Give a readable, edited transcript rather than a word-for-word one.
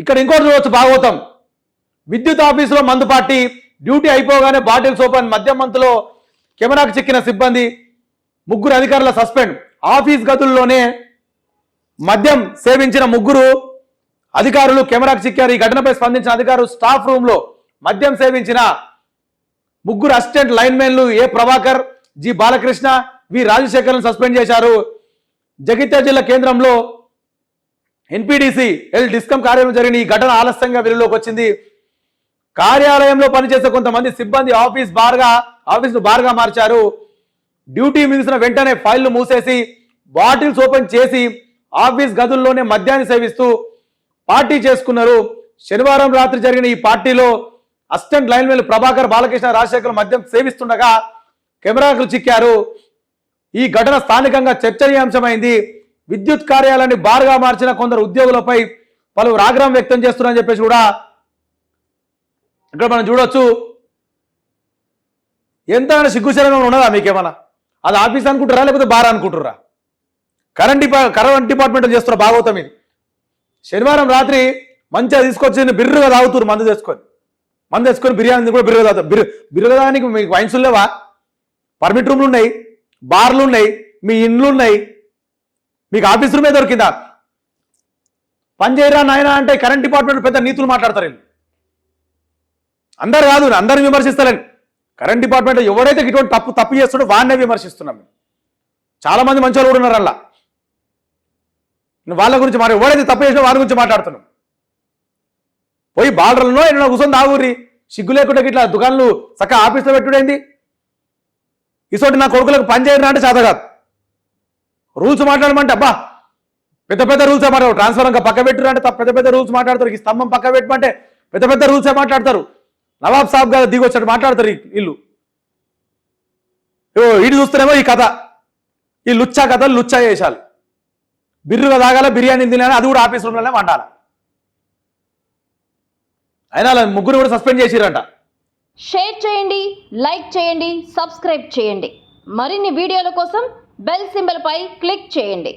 ఇక్కడ ఇంకోటి చూడవచ్చు భాగవతం. విద్యుత్ ఆఫీసులో మందు పార్టీ, డ్యూటీ అయిపోగానే బాటిల్స్ ఓపెన్, మద్యం మంతులో కెమెరాకు చిక్కిన సిబ్బంది, 3 అధికారుల సస్పెండ్. ఆఫీస్ గదుల్లోనే మద్యం సేవించిన 3 అధికారులు కెమెరాకు చిక్కారు. ఈ ఘటనపై స్పందించిన అధికారులు స్టాఫ్ రూమ్ లో మద్యం సేవించిన 3 అసిస్టెంట్ లైన్మెన్లు ఏ ప్రభాకర్, జి బాలకృష్ణ, వి రాజశేఖర్ను సస్పెండ్ చేశారు. జగిత్యాల జిల్లా కేంద్రంలో ఎన్పిడిసి డిస్కమ్ కార్యాలయం జరిగిన ఈ ఘటన ఆలస్యంగా వెలుగులోకి వచ్చింది. కార్యాలయంలో పనిచేసే కొంతమంది సిబ్బంది ఆఫీస్ను బార్గా మార్చారు. డ్యూటీ ముగిసిన వెంటనే ఫైళ్లు మూసేసి బాటిల్స్ ఓపెన్ చేసి ఆఫీస్ గదుల్లోనే మద్యాన్ని సేవిస్తూ పార్టీ చేసుకున్నారు. శనివారం రాత్రి జరిగిన ఈ పార్టీలో అసిస్టెంట్ లైన్మెన్ ప్రభాకర్, బాలకృష్ణ, రాజశేఖర్ మద్యం సేవిస్తుండగా కెమెరాకు చిక్కారు. ఈ ఘటన స్థానికంగా చర్చనీయాంశమైంది. విద్యుత్ కార్యాలయాన్ని బార్గా మార్చిన కొందరు ఉద్యోగులపై పలువురు ఆగ్రహం వ్యక్తం చేస్తున్నారని చెప్పేసి కూడా ఇక్కడ మనం చూడొచ్చు. ఎంత సిగ్గుశరంగా ఉన్నదా మీకేమన్నా? అది ఆఫీస్ అనుకుంటారా లేకపోతే బార్ అనుకుంటారా? కరెంట్ డిపార్ట్మెంట్ చేస్తున్న భాగవతం ఇది. శనివారం రాత్రి మంచిగా తీసుకొచ్చి బిర్రుగా తాగుతున్నారు. మందు తెచ్చుకొని బిర్యానీ కూడా బిర్రుగా తాగుతారు. బిర్రుగా తాగడానికి మీకు వైన్సులు లేవా? పర్మిట్ రూమ్లు ఉన్నాయి, బార్లు ఉన్నాయి, మీ ఇండ్లు ఉన్నాయి, మీకు ఆఫీస్ రూమే దొరికిందా? పని చేయరా నాయన అంటే కరెంట్ డిపార్ట్మెంట్ పెద్ద నీతులు మాట్లాడతారు. అందరు కాదు, అందరిని విమర్శిస్తారని. కరెంట్ డిపార్ట్మెంట్ ఎవడైతే ఇటువంటి తప్పు చేస్తాడో వాడినే విమర్శిస్తున్నాం. చాలా మంది మంచి వాళ్ళు కూడా ఉన్నారు అలా. వాళ్ళ గురించి ఎవడైతే తప్పు చేసినా వారి గురించి మాట్లాడుతున్నాం. పోయి బార్డర్లలో ఎన్నో కూర్చొని తాగుర్రి, సిగ్గు లేకుండా ఇట్లా దుకాణాలు చక్కగా ఆఫీస్లో పెట్టుడైంది. ఇసోటి నా కొడుకులకు పని చేయరా అంటే చేత కాదు. రూల్స్ మాట్లాడమంటే అబ్బా పెద్ద పెద్ద రూల్స్ మాట్లాడరు. ట్రాన్స్ఫర్ ఇంకా పక్క పెట్టురు అంటే పెద్ద పెద్ద రూల్స్ మాట్లాడతారు. ఈ స్తంభం పక్క పెట్టమంటే పెద్ద పెద్ద రూల్సే మాట్లాడతారు. నవాబ్ సాబ్ గారు దిగొచ్చాడు మాట్లాడతారు వీళ్ళు. ఇటు చూస్తేనేమో ఈ కథ, ఈ లుచ్చా కథలు లుచ్చా చేసాలి. బిర్రుగా తాగాల, బిర్యానీ తినాలి, అది కూడా ఆఫీస్ రూమ్లోనే వండాలి. అయినా 3 కూడా సస్పెండ్ చేసిరంట. షేర్ చేయండి, లైక్ చేయండి, సబ్స్క్రైబ్ చేయండి. మరిన్ని వీడియోల కోసం బెల్ సింబల్ పై క్లిక్ చేయండి.